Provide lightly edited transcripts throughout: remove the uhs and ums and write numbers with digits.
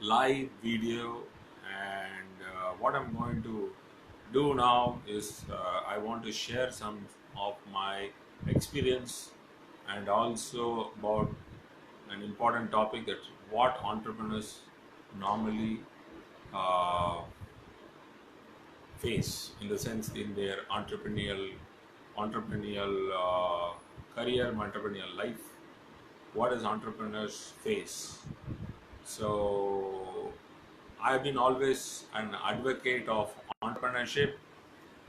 live video. And what I'm going to do now is I want to share some of my experience and also about an important topic, that what entrepreneurs normally uh, face, in the sense in their entrepreneurial career, entrepreneurial life. What does entrepreneurs face? So I've been always an advocate of entrepreneurship,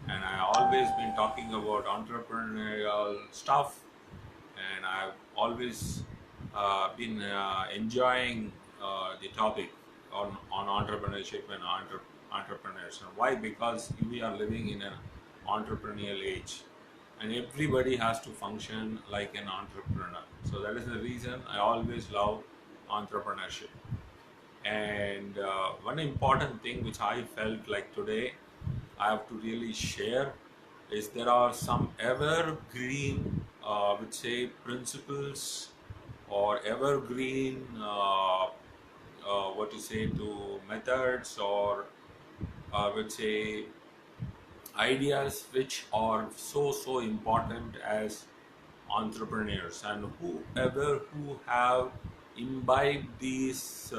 and I always been talking about entrepreneurial stuff, and I've always been enjoying the topic on entrepreneurship and entrepreneurs. And why? Because we are living in an entrepreneurial age, and everybody has to function like an entrepreneur. So that is the reason I always love entrepreneurship. And one important thing which I felt like today I have to really share is there are some evergreen, would say, principles or evergreen, what to say, to methods, or would say ideas which are so important as entrepreneurs. And whoever who have imbibed these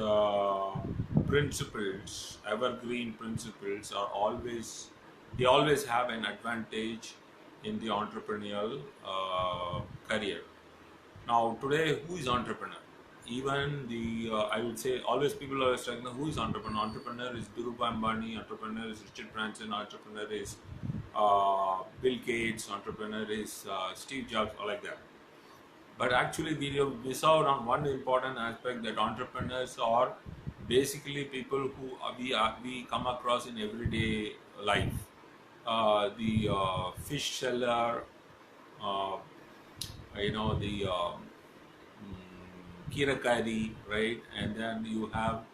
principles, evergreen principles, are always, they always have an advantage in the entrepreneurial career. Now today, who is entrepreneur? Even the I would say, always people are struggling, who is entrepreneur? Entrepreneur is Dhirubhai Ambani, entrepreneur is Richard Branson, entrepreneur is Bill Gates, entrepreneur is Steve Jobs, or like that. But actually we miss out on one important aspect, that entrepreneurs are basically people who we come across in everyday life. The fish seller, uh, the kirakari, right? And then you have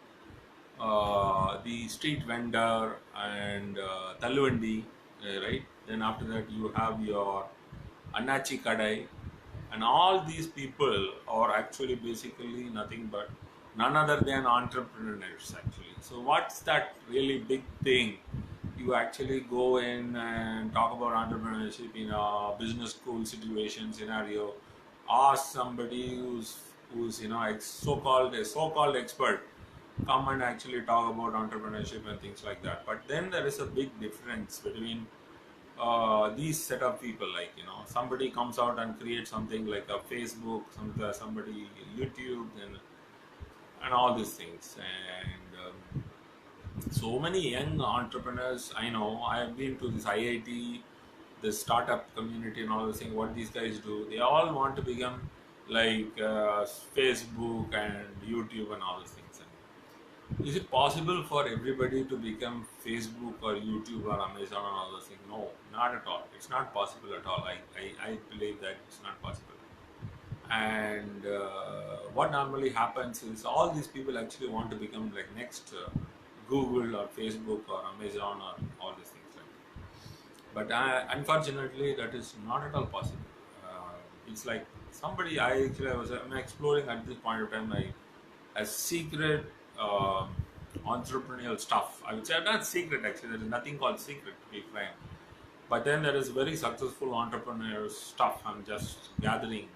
the street vendor and tallundi, right? Then after that you have your Anachi Kadai, and all these people are actually basically nothing but none other than entrepreneurs actually. So what's that really big thing? You actually go in and talk about entrepreneurship in a business school situation scenario, ask somebody who's so-called a so-called expert, come and actually talk about entrepreneurship and things like that. But then there is a big difference between these set of people. Like, somebody comes out and creates something like a Facebook, somebody YouTube, and all these things. And so many young entrepreneurs I know, I have been to this IIT, the startup community, and all the things. What these guys do, they all want to become like Facebook and YouTube and all these things. And is it possible for everybody to become Facebook or YouTube or Amazon and all those things? No, not at all. It's not possible at all. I believe that it's not possible. And what normally happens is, all these people actually want to become like next Google or Facebook or Amazon or all these things like that. But unfortunately, that is not at all possible. It's like somebody, I'm exploring at this point of time, like a secret entrepreneurial stuff. I would say not secret actually. There is nothing called secret, to be frank. But then there is very successful entrepreneur stuff I'm just gathering,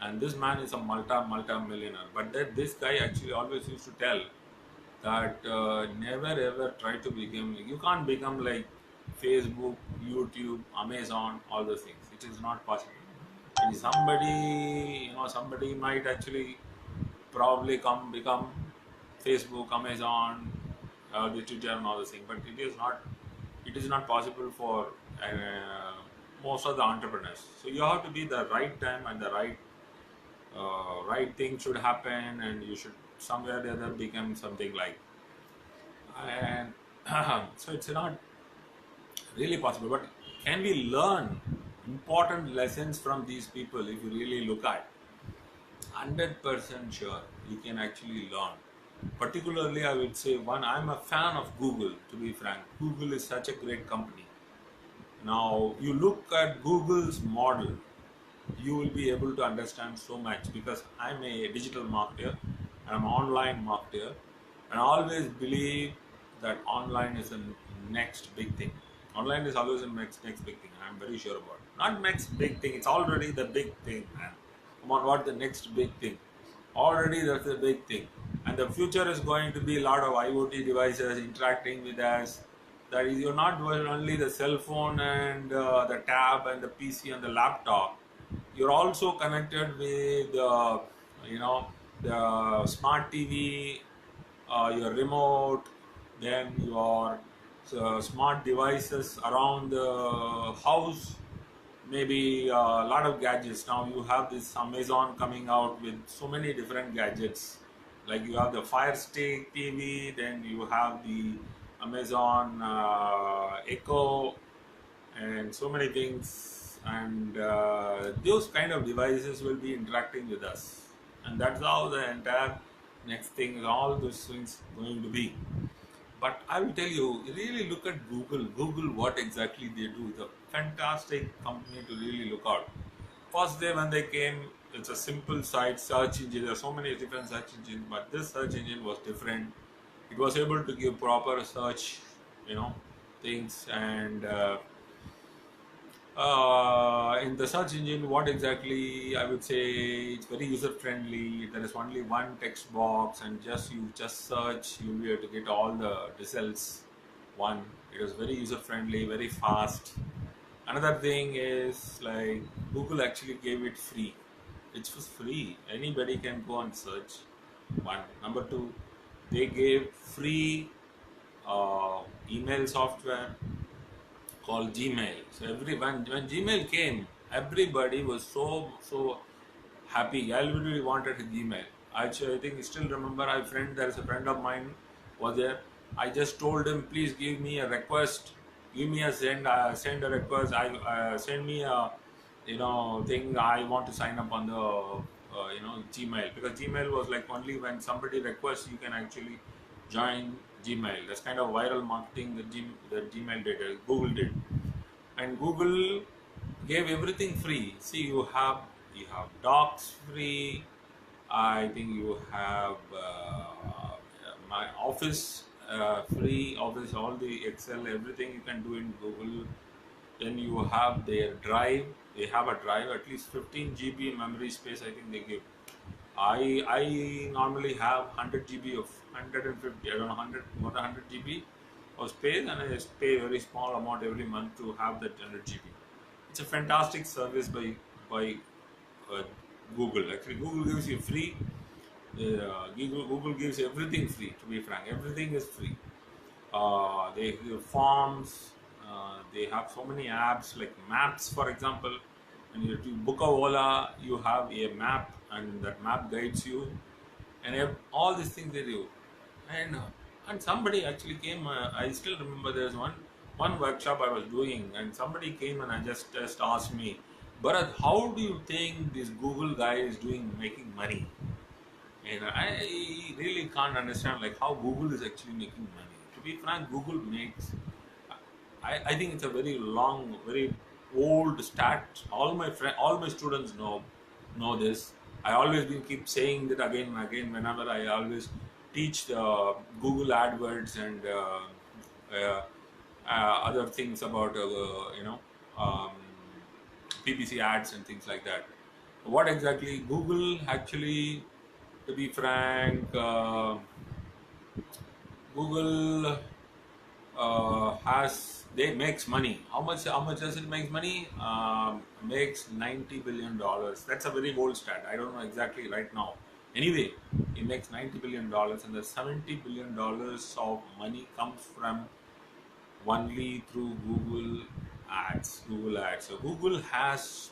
and this man is a multi millionaire. But that this guy actually always used to tell that never ever try to become. You can't become like Facebook, YouTube, Amazon, all those things. It is not possible. And somebody might actually probably become Facebook, Amazon, the Twitter, and all those things. But it is not possible for most of the entrepreneurs. So you have to be the right time, and the right thing should happen, and you should somewhere or the other become something like. And so it's not really possible. But can we learn important lessons from these people? If you really look at, 100% sure you can actually learn. Particularly, I would say, one, I'm a fan of Google, to be frank. Google is such a great company. Now, you look at Google's model, you will be able to understand so much, because I'm a digital marketer, I'm an online marketer, and always believe that online is the next big thing. Online is always the next big thing. I'm very sure about it. Not next big thing. It's already the big thing, man. Come on, what the next big thing? Already that's the big thing. And the future is going to be a lot of IoT devices interacting with us. That is, you're not only the cell phone and the tab and the PC and the laptop. You're also connected with, you know, the smart TV, your remote, then your smart devices around the house, maybe a lot of gadgets. Now you have this Amazon coming out with so many different gadgets. Like you have the Fire Stick TV, then you have the Amazon Echo, and so many things. And those kind of devices will be interacting with us, and that's how the entire next thing, all those things going to be. But I will tell you, really look at Google. Google, what exactly they do. It's a fantastic company to really look out. First day when they came, it's a simple site search engine. There are so many different search engines, but this search engine was different. It was able to give proper search, you know, things. And in the search engine, what exactly I would say, it's very user friendly. There is only one text box, and you just search, you'll be able to get all the results. One, it was very user friendly, very fast. Another thing is, like, Google actually gave it free. It was free. Anybody can go and search. One. Number two, they gave free email software called Gmail. So everyone, when Gmail came, everybody was so happy. Everybody wanted a Gmail. I think I still remember. There is a friend of mine was there. I just told him, please give me a request, give me a send a request. Send me a thing. I want to sign up on the Gmail, because Gmail was like only when somebody requests you can actually join Gmail. That's kind of viral marketing that Gmail did, Google did, and Google gave everything free. See, you have Docs free. I think you have my Office free. Office, all the Excel, everything you can do in Google. Then you have their Drive. They have a Drive, at least 15 GB memory space. I think they give. I normally have 100 GB of 150. I don't know 100 more than 100 GB of space, and I just pay a very small amount every month to have that 100 GB. It's a fantastic service by uh, Google. Actually, Google gives you free. Google gives everything free. To be frank, everything is free. They give forms. They have so many apps like maps, for example. When you book a Ola, you have a map, and that map guides you, and all these things they do. And somebody actually came. I still remember there's one workshop I was doing, and somebody came and I just asked me, Bharat, how do you think this Google guy is making money? And I really can't understand like how Google is actually making money. To be frank, Google makes. I think it's a very long, very old stat. All my students know this. I always been keep saying that again and again whenever I always teach the Google AdWords and uh, other things about um, PPC ads and things like that. What exactly Google actually, to be frank, Google has they makes money. How much does it make money? Makes $90 billion. That's a very old stat. I don't know exactly right now. Anyway, it makes $90 billion, and the $70 billion of money comes from only through Google Ads. So Google has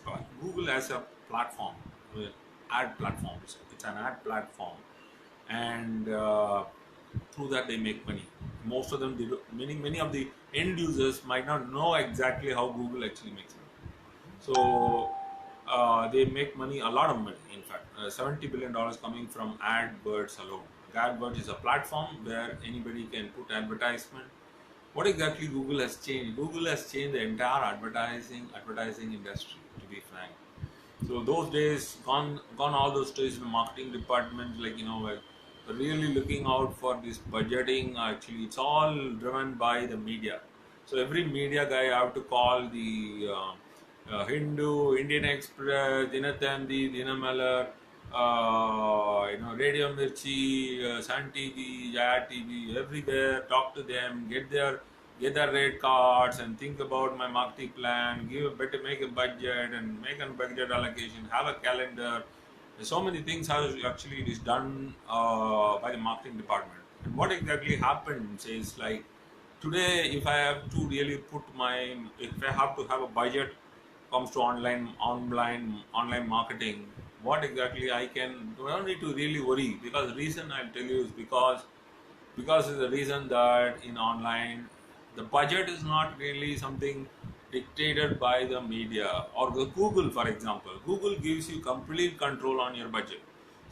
a platform, ad platforms. It's an ad platform, and through that they make money. Most of them, many of the end users might not know exactly how Google actually makes money. So they make money, a lot of money. In fact, $70 billion coming from AdWords alone. AdWords is a platform where anybody can put advertisement. What exactly Google has changed? Google has changed the entire advertising industry. To be frank, so those days gone all those days in the marketing department, like really looking out for this budgeting. Actually, it's all driven by the media. So every media guy have to call the Hindu, Indian Express, Dinatandi, Dinamalar, Radio Mirchi, Sun TV, Jaya TV, everywhere. Talk to them, get their rate cards, and think about my marketing plan. Make a budget and make a budget allocation. Have a calendar. So many things are actually it is done by the marketing department. And what exactly happens is like today, if I have to really if I have to have a budget comes to online marketing, what exactly I can don't need to really worry, because the reason I'll tell you is because of the reason that in online the budget is not really something dictated by the media or the Google. For example, Google gives you complete control on your budget.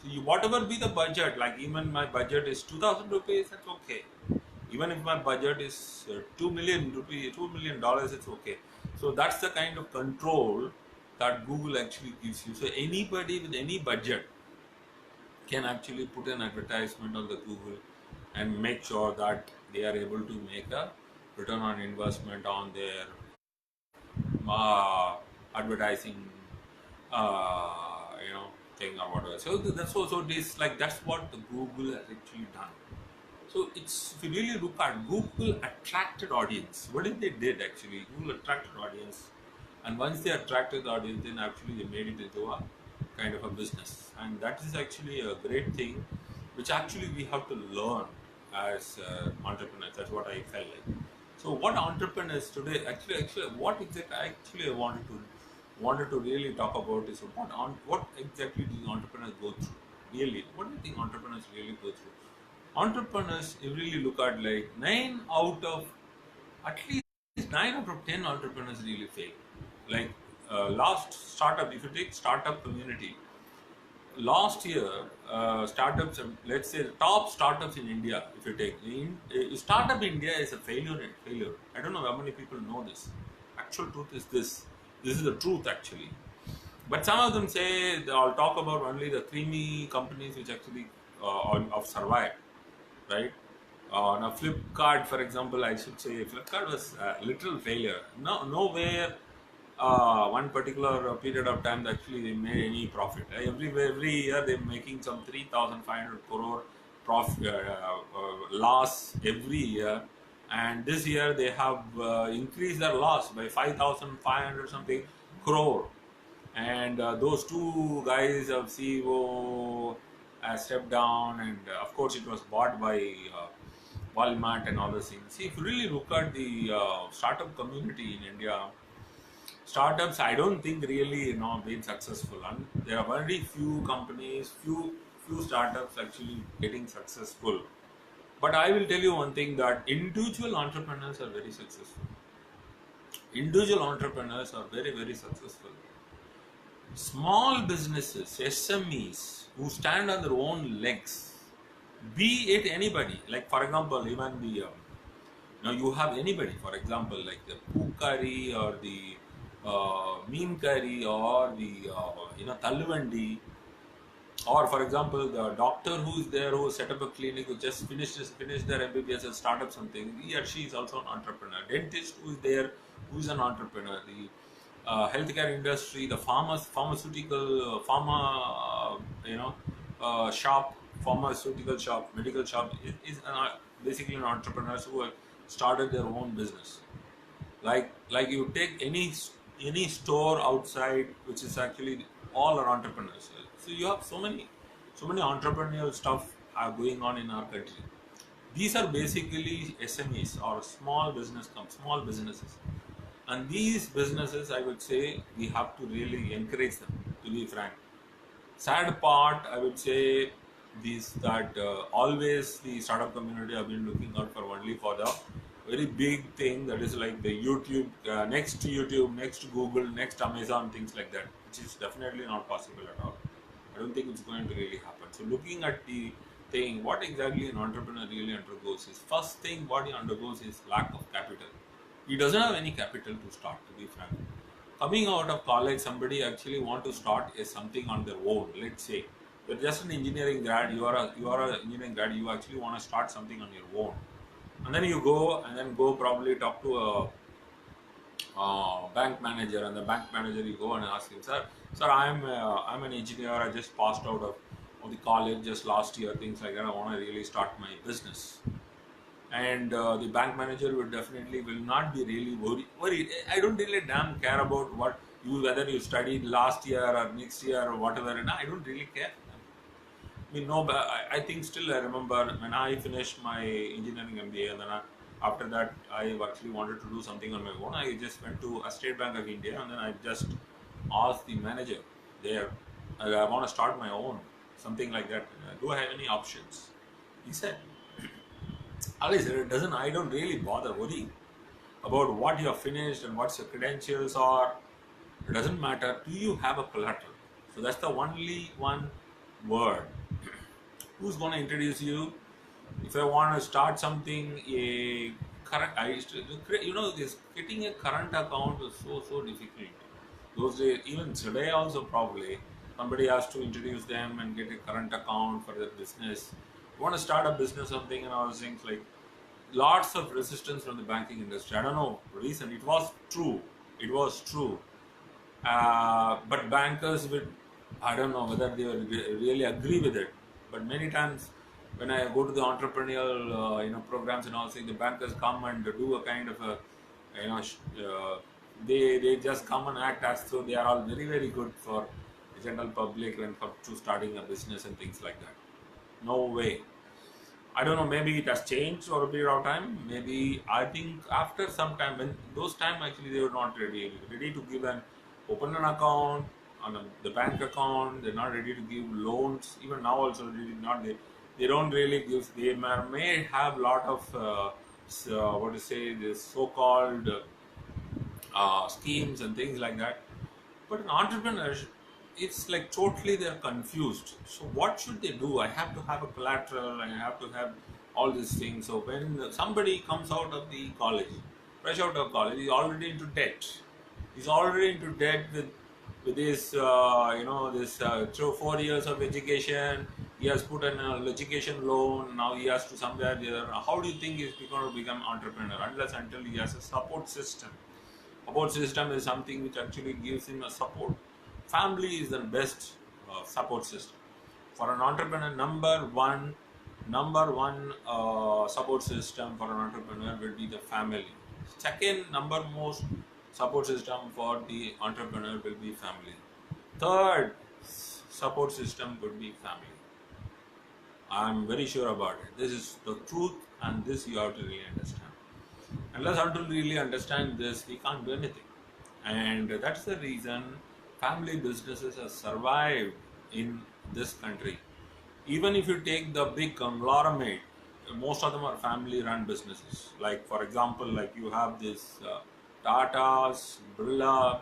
So whatever be the budget, like even my budget is 2000 rupees, that's okay. Even if my budget is 2 million rupees, $2 million, it's okay. So that's the kind of control that Google actually gives you. So anybody with any budget can actually put an advertisement on the Google and make sure that they are able to make a return on investment on their advertising, thing or whatever. So that's also this like that's what the Google has actually done. So it's if you really look at Google attracted audience. What did they did actually? Google attracted audience, and once they attracted the audience, then actually they made it into a kind of a business, and that is actually a great thing, which actually we have to learn as entrepreneurs. That's what I felt like. So what entrepreneurs today actually what exactly I wanted to really talk about is what exactly do entrepreneurs go through? Really, what do you think entrepreneurs really go through? Entrepreneurs, you really look at like at least 9 out of 10 entrepreneurs really fail. Like last startup, if you take startup community, last year startups, let's say the top startups in India, if you take startup India is a failure. I don't know how many people know this. Actual truth is this is the truth actually. But some of them say I'll talk about only the creamy companies which actually have survived, right? Now Flipkart, for example, I should say Flipkart was a literal failure. No, nowhere one particular period of time actually they made any profit. Every year they're making some 3,500 crore profit loss every year, and this year they have increased their loss by 5,500 something crore. And those two guys of CEO stepped down, and of course it was bought by Walmart and all those things. See, if you really look at the startup community in India, startups I don't think really been successful, and there are very few companies, few startups actually getting successful. But I will tell you one thing, that individual entrepreneurs are very successful. Individual entrepreneurs are very, very successful. Small businesses, SMEs, who stand on their own legs, be it anybody, like for example, even the you have anybody, for example, like the poo curry or the mean curry or the Talluvandi, or for example, the doctor who is there who set up a clinic, who just finished their MBBS and start up something, he or she is also an entrepreneur. Dentist who is there, who is an entrepreneur. The healthcare industry, the pharmaceutical shop, pharmaceutical shop, medical shop is basically an entrepreneurs who have started their own business. Like you take any store outside, which is actually all are entrepreneurs. So you have so many entrepreneurial stuff are going on in our country. These are basically SMEs or small businesses, and these businesses, I would say, we have to really encourage them. To be frank, sad part, I would say, this that always the startup community have been looking out for only for the very big thing, that is like the YouTube, next Google, next Amazon, things like that, which is definitely not possible at all. I don't think it's going to really happen. So looking at the thing, what exactly an entrepreneur really undergoes is, first thing what he undergoes is lack of capital. He doesn't have any capital to start, to be frank. Coming out of college, somebody actually want to start something on their own, let's say. You're just an engineering grad. You are a engineering grad. You actually want to start something on your own, and then you go and then go probably talk to a bank manager, and the bank manager you go and ask him, sir, I'm an engineer. I just passed out of the college just last year, things like that. I want to really start my business. And the bank manager will definitely will not be really worried. I don't really damn care about what you whether you studied last year or next year or whatever, and I don't really care. I mean, no, but I think still I remember when I finished my engineering MBA, and then after that I actually wanted to do something on my own. I just went to a State Bank of India, and then I just asked the manager there, I want to start my own, something like that. Do I have any options? He said, Ali said, it doesn't, I don't really bother worrying about what you have finished and what your credentials are. It doesn't matter. Do you have a collateral? So that's the only one word. Who's going to introduce you? If I want to start something, a current, I used to, this getting a current account was so difficult. Those days, even today also probably, somebody has to introduce them and get a current account for their business. You want to start a business, something, and all those things, like lots of resistance from the banking industry. I don't know reason. It was true. It was true. But bankers would, I don't know whether they will really agree with it. But many times when I go to the entrepreneurial programs and all, say the bankers come and do a kind of a you know they just come and act as though they are all very good for the general public and for to starting a business and things like that. No way. I don't know, maybe it has changed over a period of time. Maybe I think after some time, when those time actually they were not ready to give an open an account on the bank account. They're not ready to give loans. Even now also they don't really give. They may have lot of what to say, this so-called schemes and things like that. But an entrepreneur, it's like totally they're confused. So what should they do? I have to have a collateral, I have to have all these things. So when somebody comes out of the college, fresh out of college, he's already into debt. He's already into debt with this this through 4 years of education. He has put an education loan. Now he has to somewhere there. How do you think he's going to become entrepreneur? Unless until he has a support system. Support system is something which actually gives him a support. Family is the best support system for an entrepreneur. Number one support system for an entrepreneur will be the family. Second number most support system for the entrepreneur will be family. Third support system would be family. I'm very sure about it. This is the truth, and this you have to really understand. Unless until we really understand this, we can't do anything. And that's the reason family businesses have survived in this country. Even if you take the big conglomerate, most of them are family run businesses. Like for example, like you have this Tata's, Birla,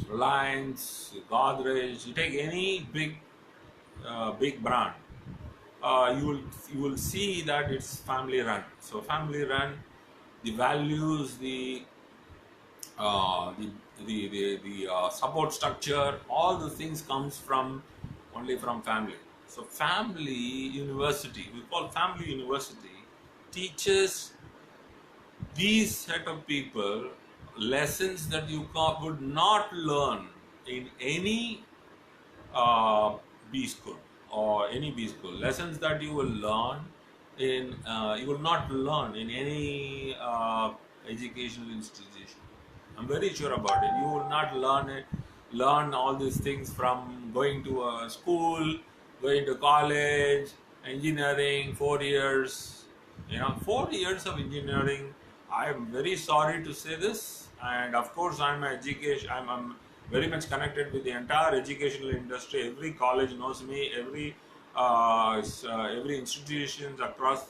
Reliance, Godrej. You take any big brand, you will see that it's family run. So family run, the values, the support structure, all the things comes from only from family. So family university, we call family university, teaches these set of people lessons that you would not learn in any B school or any B school. Lessons that you will learn in you will not learn in any educational institution. I'm very sure about it. You will not learn all these things from going to a school, going to college, engineering, 4 years. 4 years of engineering. I'm very sorry to say this, and of course, I'm very much connected with the entire educational industry. Every college knows me. Every institutions across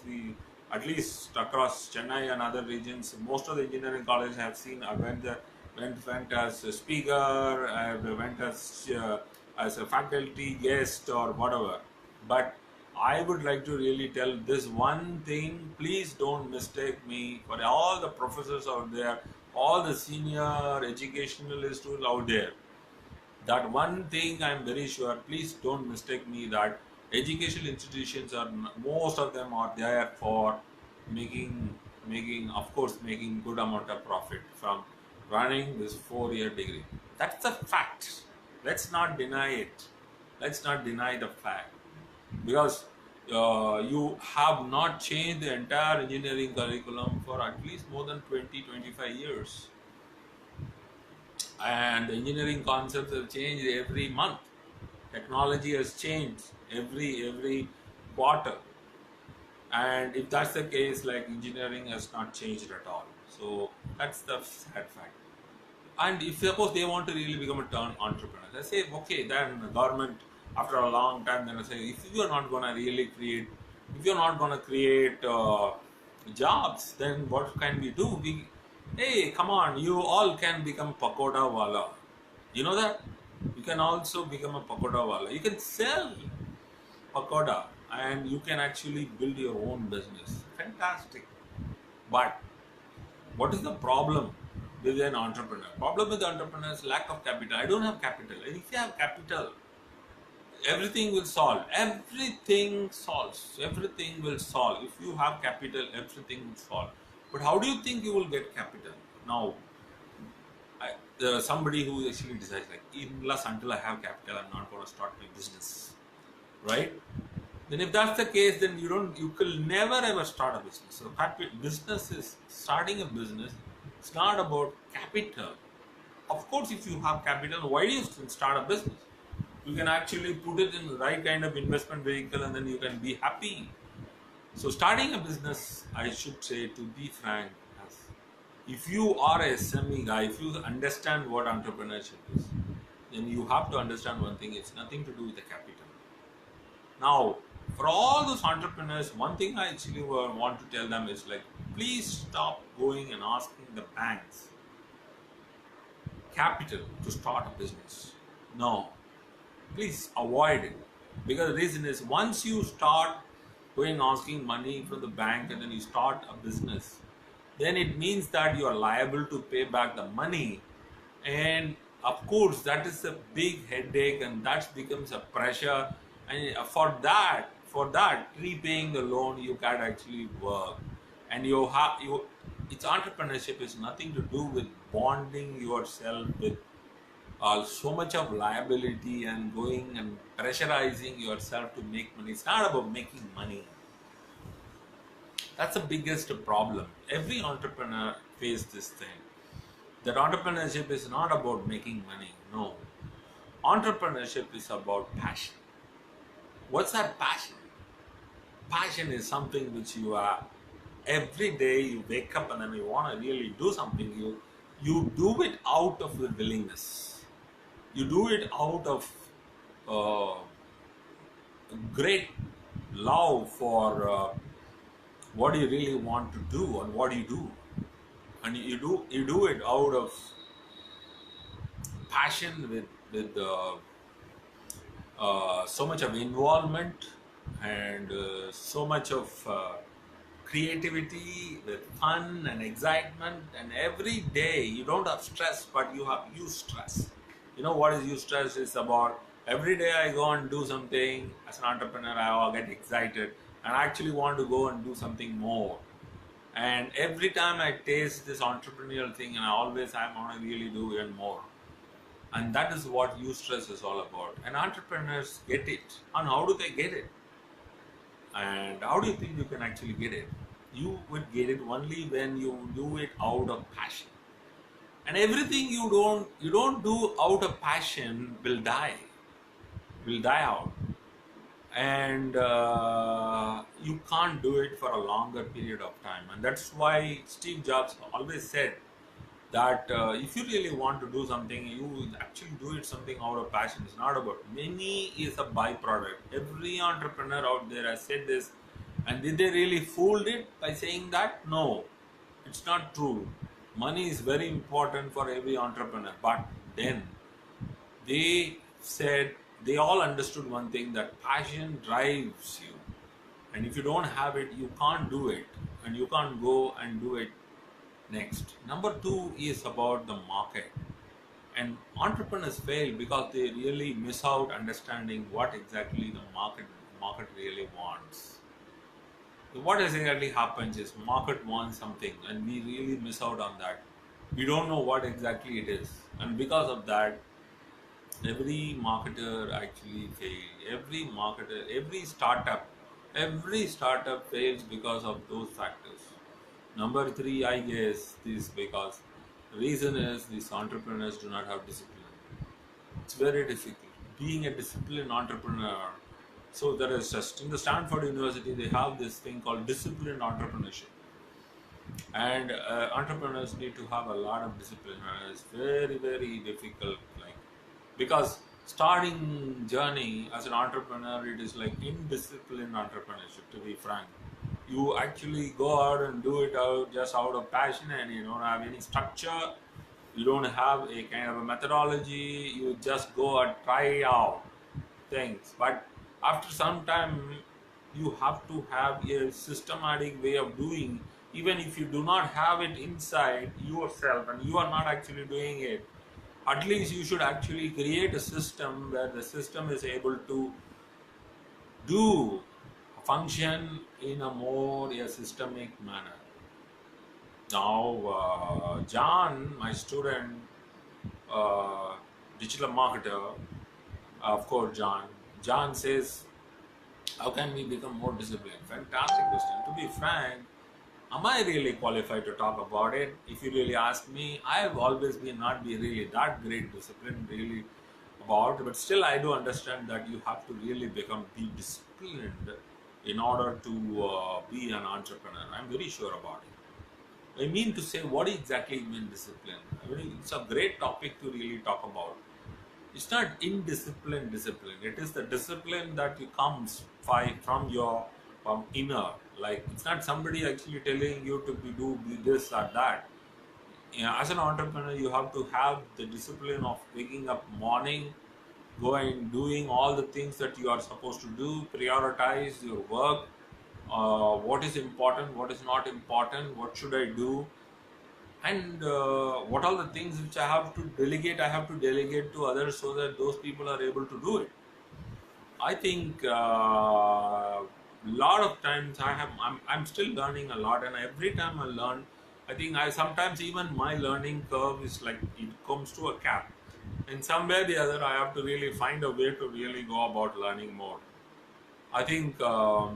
at least across Chennai and other regions, most of the engineering colleges have seen. I went as a speaker, I went as a faculty guest or whatever. But I would like to really tell this one thing: please don't mistake me for all the professors out there, all the senior educationalists out there. That one thing I'm very sure. Please don't mistake me that educational institutions are most of them are there for making of course making good amount of profit from running this 4-year degree. That's a fact. Let's not deny it. Let's not deny the fact because you have not changed the entire engineering curriculum for at least more than 20-25 years, and engineering concepts have changed every month. Technology has changed every quarter, and if that's the case, like engineering has not changed at all. So that's the sad fact. And if suppose they want to really become a turn entrepreneur, they say, okay, then the government after a long time then I say, if you're not gonna really create, if you're not gonna create jobs, then what can we do? Hey, come on, you all can become pakoda wala. You know that? You can also become a pakoda wala. You can sell pakoda and you can actually build your own business. Fantastic. But what is the problem with an entrepreneur? Problem with the entrepreneur is lack of capital. I don't have capital. And if you have capital, everything will solve. Everything solves. Everything will solve. If you have capital, everything will solve. But how do you think you will get capital? Now, somebody who actually decides like, unless until I have capital, I'm not going to start my business, right? Then if that's the case, then you could never ever start a business. So business is starting a business. It's not about capital. Of course, if you have capital, why do you start a business? You can actually put it in the right kind of investment vehicle, and then you can be happy. So starting a business, I should say, to be frank, if you are a SME guy, if you understand what entrepreneurship is, then you have to understand one thing: it's nothing to do with the capital. Now, for all those entrepreneurs, one thing I actually want to tell them is like, please stop going and asking the banks capital to start a business. No, please avoid it. Because the reason is, once you start going asking money from the bank and then you start a business, then it means that you are liable to pay back the money. And of course, that is a big headache, and that becomes a pressure. And for that repaying the loan, you can actually work. And it's entrepreneurship is nothing to do with bonding yourself with so much of liability and going and pressurizing yourself to make money. It's not about making money. That's the biggest problem. Every entrepreneur faces this thing. That entrepreneurship is not about making money. No. Entrepreneurship is about passion. What's that passion? Passion is something which you are every day you wake up and then you want to really do something. You do it out of the willingness. You do it out of uh, great love for what you really want to do and what you do, and you do it out of passion with so much of involvement and so much of creativity, with fun and excitement, and every day you don't have stress, but you have stress. You know what is stress is about? Every day I go and do something as an entrepreneur, I get excited and I actually want to go and do something more. And every time I taste this entrepreneurial thing, and I want to really do even more. And that is what stress is all about. And entrepreneurs get it. And how do they get it? And how do you think you can actually get it? You would get it only when you do it out of passion. And everything you don't do out of passion will die out. And you can't do it for a longer period of time. And that's why Steve Jobs always said that if you really want to do something, you actually do it something out of passion. It's not about money, is a byproduct. Every entrepreneur out there has said this. And did they really fooled it by saying that? No, it's not true. Money is very important for every entrepreneur. But then they all understood one thing, that passion drives you. And if you don't have it, you can't do it. And you can't go and do it next. Number two is about the market. And entrepreneurs fail because they really miss out understanding what exactly the market really wants. So what exactly happens is market wants something and we really miss out on that. We don't know what exactly it is, and because of that every marketer actually fails. Every startup fails because of those factors. Number three, I guess, is because the reason is these entrepreneurs do not have discipline. It's very difficult being a disciplined entrepreneur. So there is just in the Stanford University they have this thing called disciplined entrepreneurship, and entrepreneurs need to have a lot of discipline. And it's very difficult, like, because starting journey as an entrepreneur, it is like indisciplined entrepreneurship, to be frank. You actually go out and do it out just out of passion, and you don't have any structure, you don't have a kind of a methodology, you just go and try out things. But after some time you have to have a systematic way of doing. Even if you do not have it inside yourself and you are not actually doing it, at least you should actually create a system where the system is able to do function in a more a systemic manner. Now John, my student, uh, digital marketer, of course, John says, how can we become more disciplined? Fantastic question. To be frank, am I really qualified to talk about it? If you really ask me, I have always been not be really that great discipline really about, but still I do understand that you have to really be disciplined in order to be an entrepreneur. I'm very sure about it. I mean to say, what exactly mean discipline? I mean, it's a great topic to really talk about. It's not indisciplined discipline. It is the discipline that you comes from your inner. Like, it's not somebody actually telling you to do this or that. As an entrepreneur, you have to have the discipline of waking up morning, going doing all the things that you are supposed to do, prioritize your work, what is important, what is not important, what should I do, and what are the things which I have to delegate to others so that those people are able to do it. I think lot of times I'm still learning a lot, and every time I learn, I think I sometimes even my learning curve is like it comes to a cap. In some way or the other, I have to really find a way to really go about learning more. I think I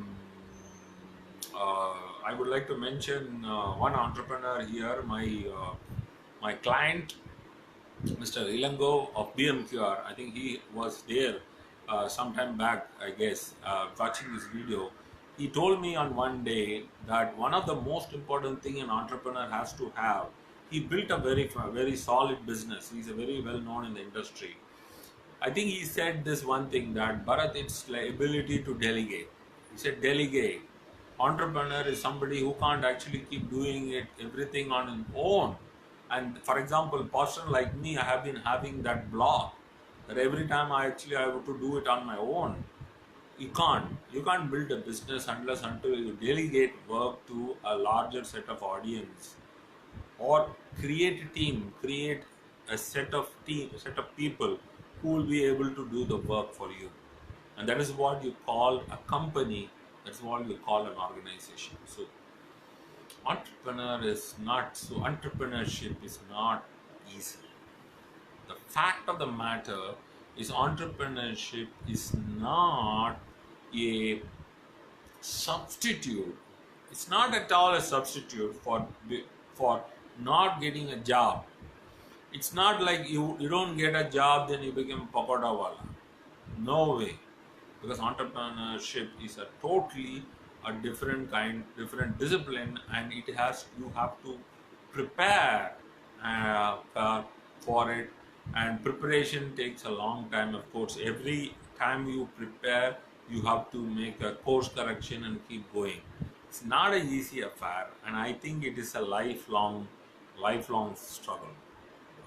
would like to mention one entrepreneur here, my client, Mr. Ilango of BMQR. I think he was there some time back, I guess, watching this video. He told me on one day that one of the most important thing an entrepreneur has to have. He built a very solid business. He's a very well known in the industry. I think he said this one thing, that Bharat, it's the ability to delegate. He said delegate. Entrepreneur is somebody who can't actually keep doing it everything on his own. And for example, person like me, I have been having that block that every time I have to do it on my own. You can't build a business unless until you delegate work to a larger set of audience, or create a team, create a set of people who will be able to do the work for you. And that is what you call a company, that's what you call an organization. So entrepreneurship is not easy. The fact of the matter is entrepreneurship is not a substitute. It's not at all a substitute for not getting a job. It's not like you don't get a job then you become pakoda wala. No way, because entrepreneurship is a totally a different discipline, and you have to prepare for it, and preparation takes a long time. Of course, every time you prepare, you have to make a course correction and keep going. It's not an easy affair, and I think it is a lifelong struggle,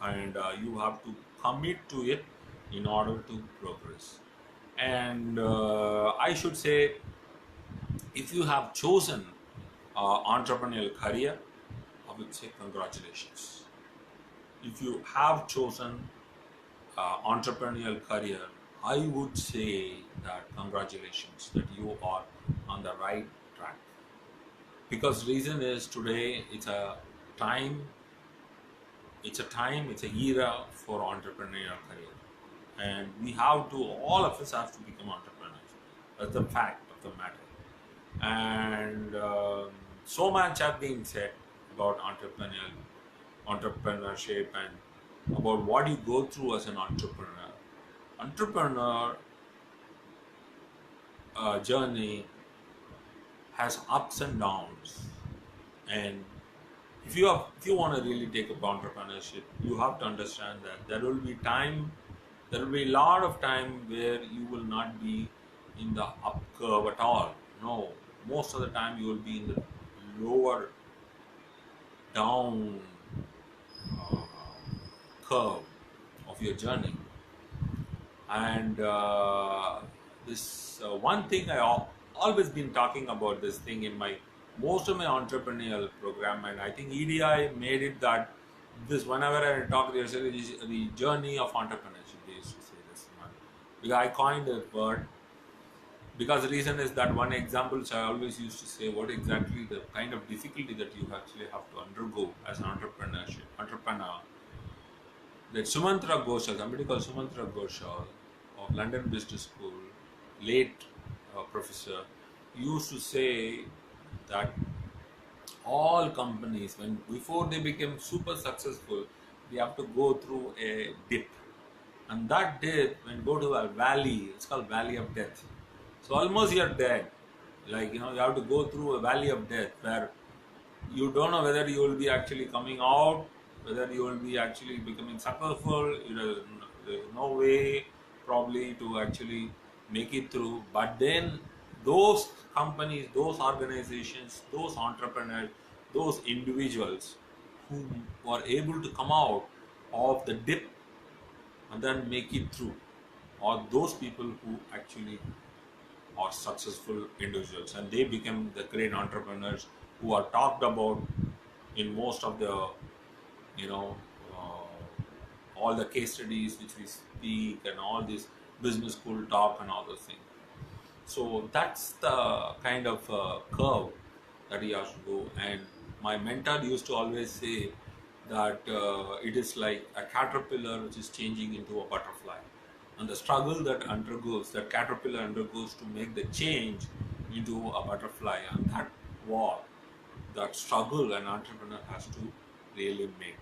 and you have to commit to it in order to progress. And I should say, if you have chosen entrepreneurial career, I would say congratulations. If you have chosen entrepreneurial career, I would say that congratulations that you are on the right track. Because reason is today time, it's a era for entrepreneurial career, and we have to, all of us have to become entrepreneurs. That's the fact of the matter. And so much have been said about entrepreneurship and about what you go through as an entrepreneur. Entrepreneur journey has ups and downs, and if you want to really take up entrepreneurship, you have to understand that there will be a lot of time where you will not be in the up curve at all. No, most of the time you will be in the lower down uh, curve of your journey. And this one thing always been talking about this thing in my most of my entrepreneurial program, and I think EDI made it that this whenever I talk, there's the journey of entrepreneurship. They used to say this one because I coined the word, because the reason is that one example I always used to say what exactly the kind of difficulty that you actually have to undergo as an entrepreneur. That Sumantra Ghoshal, somebody called Sumantra Ghoshal of London Business School, late professor, used to say that all companies, when before they became super successful, they have to go through a dip, and that dip, when go to a valley, it's called Valley of Death. So almost you're dead. Like you have to go through a valley of death where you don't know whether you will be actually coming out, whether you will be actually becoming successful. There's no way probably to actually make it through. But then those companies, those organizations, those entrepreneurs, those individuals who are able to come out of the dip and then make it through, or those people who actually are successful individuals, and they become the great entrepreneurs who are talked about in most of the, you know all the case studies which we speak and all this business school talk and all those things. So that's the kind of curve that he has to go. And my mentor used to always say that it is like a caterpillar which is changing into a butterfly, and the struggle that caterpillar undergoes to make the change into a butterfly, and that war, that struggle an entrepreneur has to really make.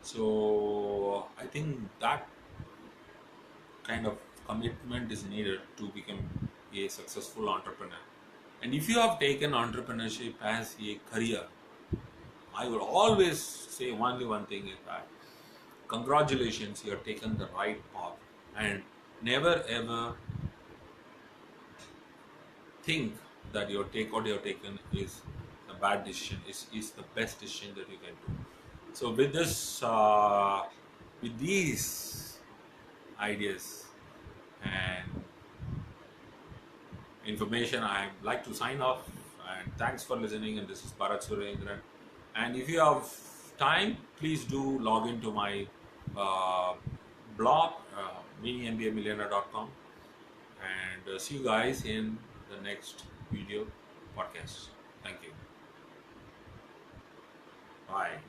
So I think that kind of commitment is needed to become a successful entrepreneur. And if you have taken entrepreneurship as a career, I would always say only one thing is that congratulations, you have taken the right path, and never ever think that what you have taken is a bad decision, is the best decision that you can do. So with these ideas and information, I'd like to sign off, and thanks for listening. And this is Bharat Surendran. And if you have time, please do log into my uh, blog, minimmbamillionaire.com, and see you guys in the next video podcast. Thank you. Bye.